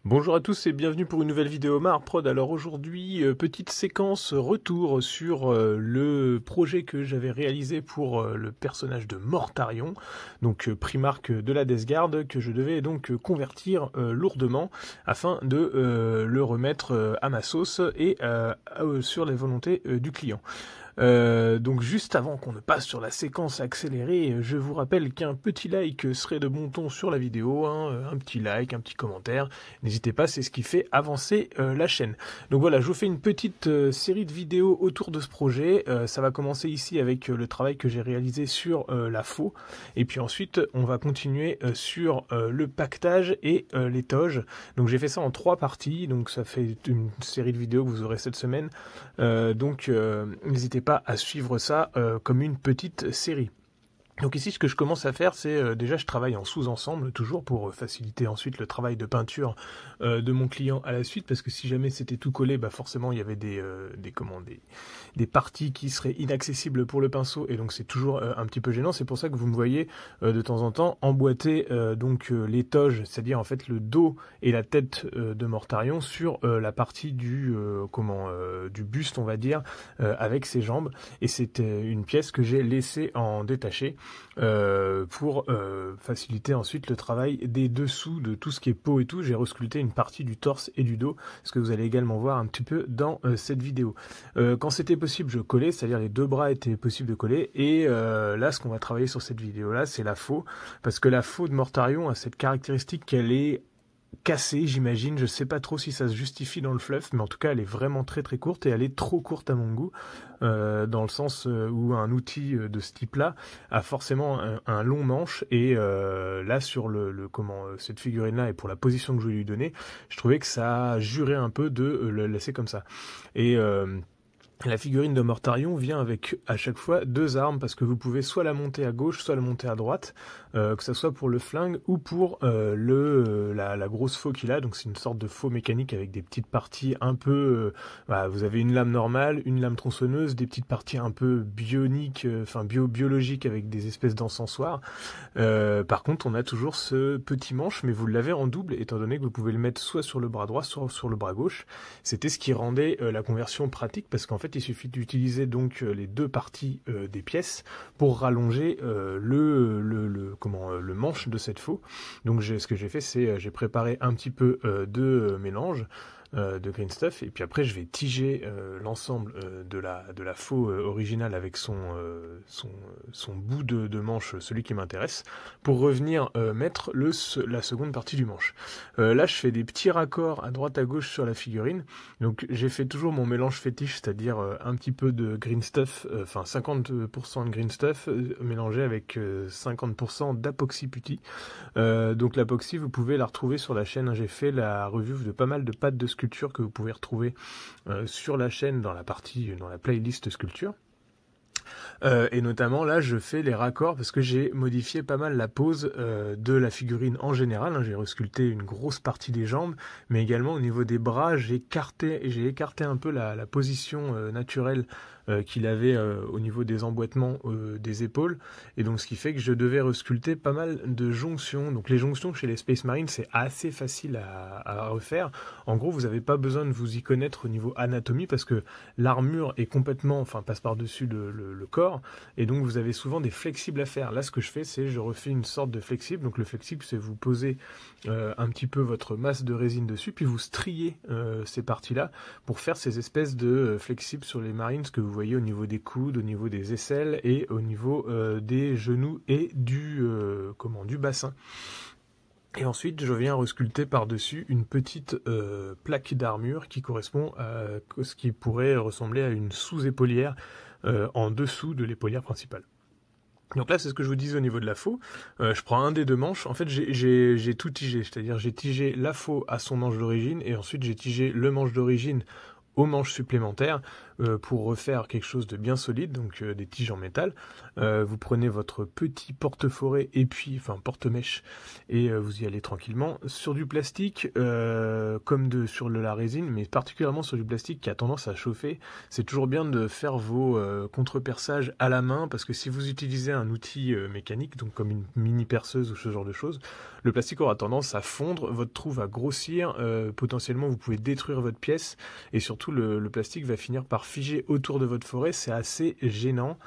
Bonjour à tous et bienvenue pour une nouvelle vidéo Marprod. Alors aujourd'hui, petite séquence retour sur le projet que j'avais réalisé pour le personnage de Mortarion, donc Primarque de la Death Guard, que je devais donc convertir lourdement afin de le remettre à ma sauce et sur les volontés du client. Donc juste avant qu'on ne passe sur la séquence accélérée, je vous rappelle qu'un petit like serait de bon ton sur la vidéo, hein, un petit like, un petit commentaire, n'hésitez pas, c'est ce qui fait avancer la chaîne. Donc voilà, je vous fais une petite série de vidéos autour de ce projet, ça va commencer ici avec le travail que j'ai réalisé sur la faux, et puis ensuite on va continuer sur le pactage et les toges. Donc j'ai fait ça en 3 parties, donc ça fait une série de vidéos que vous aurez cette semaine, donc n'hésitez pas à suivre ça comme une petite série. Donc ici, ce que je commence à faire, c'est déjà je travaille en sous-ensemble, toujours pour faciliter ensuite le travail de peinture de mon client à la suite, parce que si jamais c'était tout collé, bah forcément il y avait des parties qui seraient inaccessibles pour le pinceau, et donc c'est toujours un petit peu gênant. C'est pour ça que vous me voyez de temps en temps emboîter les toges, c'est-à-dire en fait le dos et la tête de Mortarion sur la partie du buste, on va dire, avec ses jambes, et c'est une pièce que j'ai laissée en détaché pour faciliter ensuite le travail des dessous de tout ce qui est peau et tout. J'ai resculpté une partie du torse et du dos, ce que vous allez également voir un petit peu dans cette vidéo. Quand c'était possible, je collais, c'est-à-dire les deux bras étaient possibles de coller, et là ce qu'on va travailler sur cette vidéo là, c'est la faux, parce que la faux de Mortarion a cette caractéristique qu'elle est cassée, j'imagine. Je sais pas trop si ça se justifie dans le fluff, mais en tout cas elle est vraiment très très courte, et elle est trop courte à mon goût, dans le sens où un outil de ce type là a forcément un long manche, et là sur cette figurine là, et pour la position que je voulais lui donner, je trouvais que ça jurait un peu de le laisser comme ça. Et la figurine de Mortarion vient avec à chaque fois 2 armes, parce que vous pouvez soit la monter à gauche, soit la monter à droite, que ce soit pour le flingue ou pour la grosse faux qu'il a. Donc c'est une sorte de faux mécanique avec des petites parties un peu... vous avez une lame normale, une lame tronçonneuse, des petites parties un peu bioniques, biologiques, avec des espèces d'encensoirs. Par contre, on a toujours ce petit manche, mais vous l'avez en double, étant donné que vous pouvez le mettre soit sur le bras droit, soit sur le bras gauche. C'était ce qui rendait la conversion pratique, parce qu'en fait, il suffit d'utiliser donc les 2 parties des pièces pour rallonger le manche de cette faux. Donc ce que j'ai fait, c'est j'ai préparé un petit peu de mélange de green stuff, et puis après je vais tiger l'ensemble de la faux originale avec son bout de manche, celui qui m'intéresse, pour revenir mettre la seconde partie du manche. Là je fais des petits raccords à droite à gauche sur la figurine. Donc j'ai fait toujours mon mélange fétiche, c'est-à-dire un petit peu de green stuff, 50% de green stuff mélangé avec 50% d'apoxy putty. Donc l'apoxy, vous pouvez la retrouver sur la chaîne, hein. J'ai fait la review de pas mal de pâtes de sculpture que vous pouvez retrouver sur la chaîne dans la playlist sculpture. Et notamment là je fais les raccords parce que j'ai modifié pas mal la pose de la figurine en général, hein. J'ai resculpté une grosse partie des jambes, mais également au niveau des bras j'ai écarté un peu la position naturelle qu'il avait au niveau des emboîtements des épaules, et donc ce qui fait que je devais resculpter pas mal de jonctions. Donc les jonctions chez les Space Marines, c'est assez facile à refaire. En gros, vous n'avez pas besoin de vous y connaître au niveau anatomie, parce que l'armure est complètement, passe par-dessus le corps, et donc vous avez souvent des flexibles à faire. Là, ce que je fais, c'est je refais une sorte de flexible. Donc le flexible, c'est vous posez un petit peu votre masse de résine dessus, puis vous striez ces parties-là pour faire ces espèces de flexibles sur les Marines que vous voyez au niveau des coudes, au niveau des aisselles et au niveau des genoux et du bassin. Et ensuite, je viens resculpter par-dessus une petite plaque d'armure qui correspond à ce qui pourrait ressembler à une sous-épaulière en dessous de l'épaulière principale. Donc là, c'est ce que je vous disais au niveau de la faux. Je prends un des 2 manches. En fait, j'ai tout tigé, c'est-à-dire j'ai tigé la faux à son manche d'origine, et ensuite j'ai tigé le manche d'origine aux manches supplémentaires pour refaire quelque chose de bien solide, donc des tiges en métal. Vous prenez votre petit porte-forêt et puis, enfin porte-mèche, et vous y allez tranquillement. Sur du plastique, comme sur la résine, mais particulièrement sur du plastique qui a tendance à chauffer, c'est toujours bien de faire vos contre-perçages à la main, parce que si vous utilisez un outil mécanique, donc comme une mini perceuse ou ce genre de choses, le plastique aura tendance à fondre, votre trou va grossir, potentiellement vous pouvez détruire votre pièce, et surtout le plastique va finir par figer autour de votre forêt. C'est assez gênant.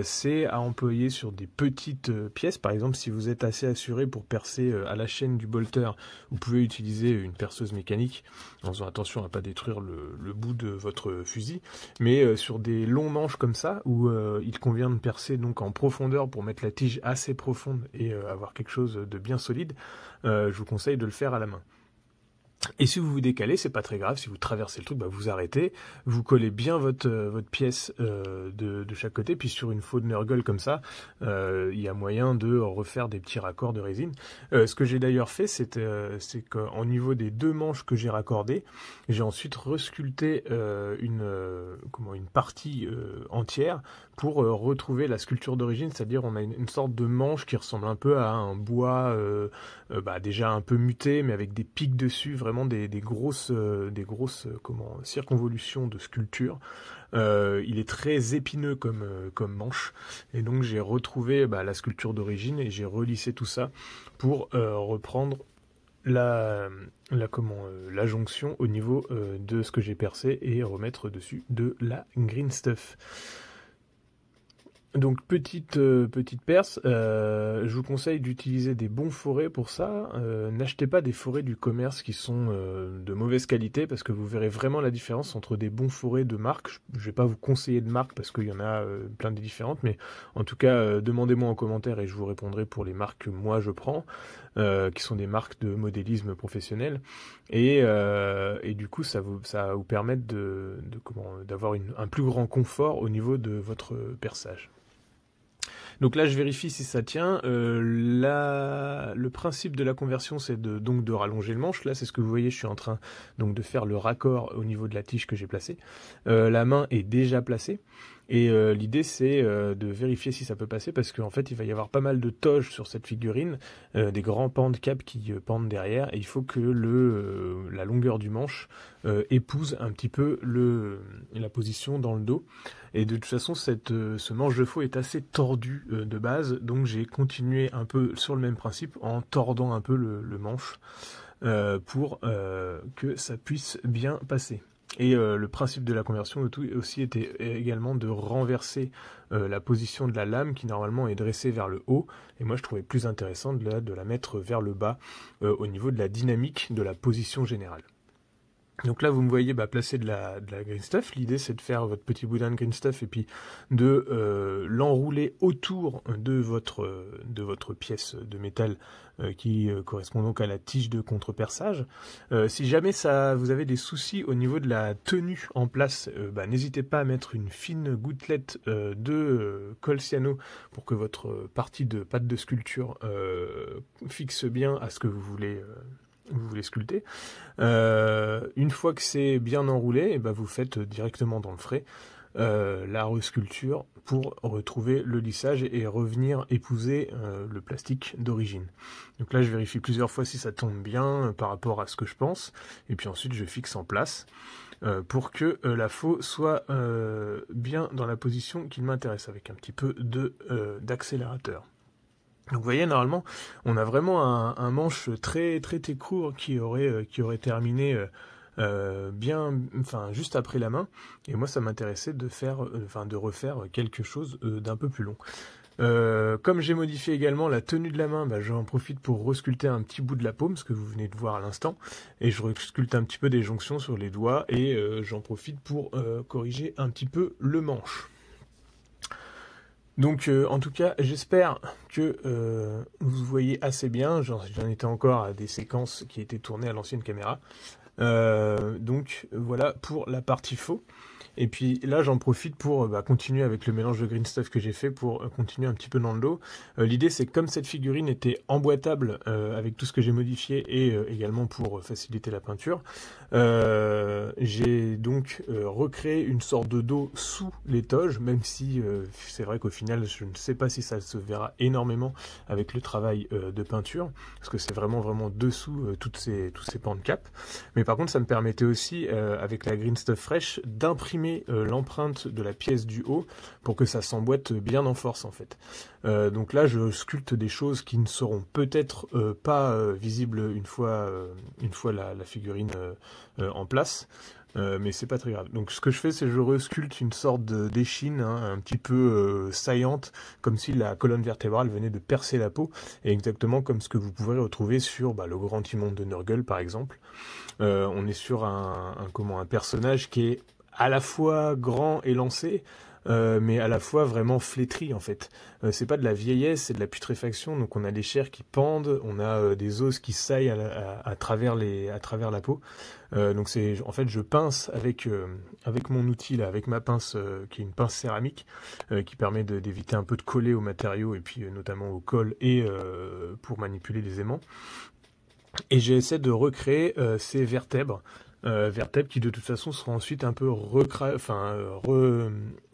C'est à employer sur des petites pièces. Par exemple, si vous êtes assez assuré pour percer à la chaîne du bolter, vous pouvez utiliser une perceuse mécanique en faisant attention à ne pas détruire le bout de votre fusil. Mais sur des longs manches comme ça, où il convient de percer donc en profondeur pour mettre la tige assez profonde et avoir quelque chose de bien solide, je vous conseille de le faire à la main. Et si vous vous décalez, c'est pas très grave. Si vous traversez le truc, vous arrêtez, vous collez bien votre pièce de chaque côté, puis sur une faux nurgle comme ça, il y a moyen de refaire des petits raccords de résine. Ce que j'ai d'ailleurs fait, c'est qu'au niveau des 2 manches que j'ai raccordées, j'ai ensuite resculpté une partie entière pour retrouver la sculpture d'origine, c'est-à-dire on a une sorte de manche qui ressemble un peu à un bois déjà un peu muté, mais avec des pics dessus, vraiment des grosses circonvolutions de sculpture. Il est très épineux comme manche, et donc j'ai retrouvé la sculpture d'origine et j'ai relissé tout ça pour reprendre la jonction au niveau de ce que j'ai percé et remettre dessus de la green stuff. Donc petite perce, je vous conseille d'utiliser des bons forêts pour ça. N'achetez pas des forêts du commerce qui sont de mauvaise qualité, parce que vous verrez vraiment la différence entre des bons forêts de marque. Je vais pas vous conseiller de marque parce qu'il y en a plein de différentes, mais en tout cas demandez-moi en commentaire et je vous répondrai pour les marques que moi je prends, qui sont des marques de modélisme professionnel, et du coup ça va vous permettre d'avoir un plus grand confort au niveau de votre perçage. Donc là, je vérifie si ça tient. Le principe de la conversion, c'est donc de rallonger le manche. Là, c'est ce que vous voyez, je suis en train donc de faire le raccord au niveau de la tige que j'ai placée. La main est déjà placée. Et l'idée, c'est de vérifier si ça peut passer, parce qu'en fait, il va y avoir pas mal de toges sur cette figurine, des grands pans de cap qui pendent derrière, et il faut que la longueur du manche épouse un petit peu la position dans le dos. Et de toute façon, ce manche de faux est assez tordu de base, donc j'ai continué un peu sur le même principe en tordant un peu le manche pour que ça puisse bien passer. Et le principe de la conversion aussi était également de renverser la position de la lame qui normalement est dressée vers le haut, et moi je trouvais plus intéressant de la mettre vers le bas au niveau de la dynamique de la position générale. Donc là, vous me voyez placer de la green stuff. L'idée, c'est de faire votre petit boudin de green stuff et puis de l'enrouler autour de votre pièce de métal qui correspond donc à la tige de contre-perçage. Si jamais vous avez des soucis au niveau de la tenue en place, n'hésitez pas à mettre une fine gouttelette de colle cyano pour que votre partie de pâte de sculpture fixe bien à ce que vous voulez sculpter. Une fois que c'est bien enroulé, vous faites directement dans le frais la resculpture pour retrouver le lissage et revenir épouser le plastique d'origine. Donc là, je vérifie plusieurs fois si ça tombe bien par rapport à ce que je pense, et puis ensuite je fixe en place pour que la faux soit bien dans la position qui m'intéresse, avec un petit peu d'accélérateur. Donc vous voyez, normalement, on a vraiment un manche très très très court qui aurait terminé juste après la main. Et moi, ça m'intéressait de refaire quelque chose d'un peu plus long. Comme j'ai modifié également la tenue de la main, j'en profite pour resculpter un petit bout de la paume, ce que vous venez de voir à l'instant, et je resculpte un petit peu des jonctions sur les doigts, et j'en profite pour corriger un petit peu le manche. Donc en tout cas, j'espère que vous voyez assez bien. J'en étais encore à des séquences qui étaient tournées à l'ancienne caméra. Donc voilà pour la partie faux. Et puis là, j'en profite pour continuer avec le mélange de green stuff que j'ai fait pour continuer un petit peu dans le lot. L'idée, c'est que comme cette figurine était emboîtable avec tout ce que j'ai modifié et également pour faciliter la peinture, j'ai donc recréé une sorte de dos sous les toges, même si c'est vrai qu'au final, je ne sais pas si ça se verra énormément avec le travail de peinture, parce que c'est vraiment dessous tous ces pans de cap. Mais par contre, ça me permettait aussi, avec la green stuff fraîche, d'imprimer l'empreinte de la pièce du haut pour que ça s'emboîte bien en force en fait. Donc là je sculpte des choses qui ne seront peut-être pas visibles une fois la figurine en place. Mais c'est pas très grave. Donc ce que je fais, c'est que je resculpte une sorte d'échine un petit peu saillante, comme si la colonne vertébrale venait de percer la peau, et exactement comme ce que vous pourrez retrouver sur le grand Timon de Nurgle par exemple. On est sur un personnage qui est à la fois grand et lancé, mais à la fois vraiment flétri en fait. C'est pas de la vieillesse, c'est de la putréfaction, donc on a des chairs qui pendent, on a des os qui saillent à travers la peau. Donc c'est en fait je pince avec mon outil là, avec ma pince qui est une pince céramique qui permet d'éviter un peu de coller au matériau et puis notamment au col et pour manipuler les aimants. Et j'essaie de recréer ces vertèbres qui de toute façon seront ensuite un peu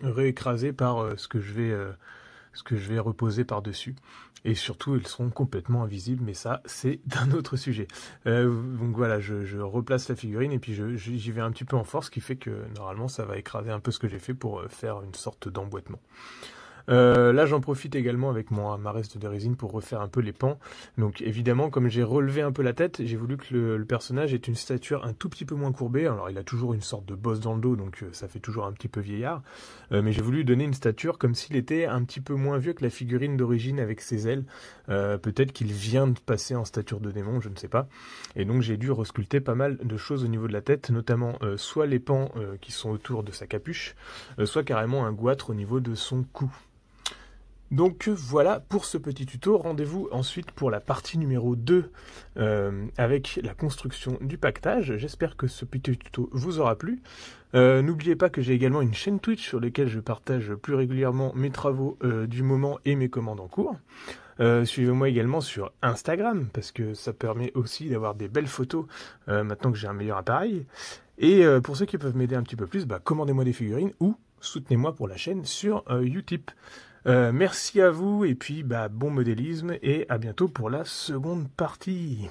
réécrasées par ce que je vais reposer par-dessus. Et surtout, elles seront complètement invisibles, mais ça, c'est d'un autre sujet. Donc voilà, je replace la figurine et puis j'y vais un petit peu en force, ce qui fait que normalement, ça va écraser un peu ce que j'ai fait pour faire une sorte d'emboîtement. Là j'en profite également avec ma reste de résine pour refaire un peu les pans. Donc évidemment comme j'ai relevé un peu la tête, j'ai voulu que le personnage ait une stature un tout petit peu moins courbée. Alors il a toujours une sorte de bosse dans le dos, donc ça fait toujours un petit peu vieillard. Mais j'ai voulu lui donner une stature comme s'il était un petit peu moins vieux que la figurine d'origine avec ses ailes. Peut-être qu'il vient de passer en stature de démon, je ne sais pas. Et donc j'ai dû resculpter pas mal de choses au niveau de la tête, notamment soit les pans qui sont autour de sa capuche, soit carrément un goitre au niveau de son cou. Donc voilà pour ce petit tuto, rendez-vous ensuite pour la partie numéro 2 avec la construction du paquetage. J'espère que ce petit tuto vous aura plu. N'oubliez pas que j'ai également une chaîne Twitch sur laquelle je partage plus régulièrement mes travaux du moment et mes commandes en cours. Suivez-moi également sur Instagram parce que ça permet aussi d'avoir des belles photos maintenant que j'ai un meilleur appareil. Et pour ceux qui peuvent m'aider un petit peu plus, commandez-moi des figurines ou soutenez-moi pour la chaîne sur Utip. Merci à vous et puis bon modélisme et à bientôt pour la seconde partie.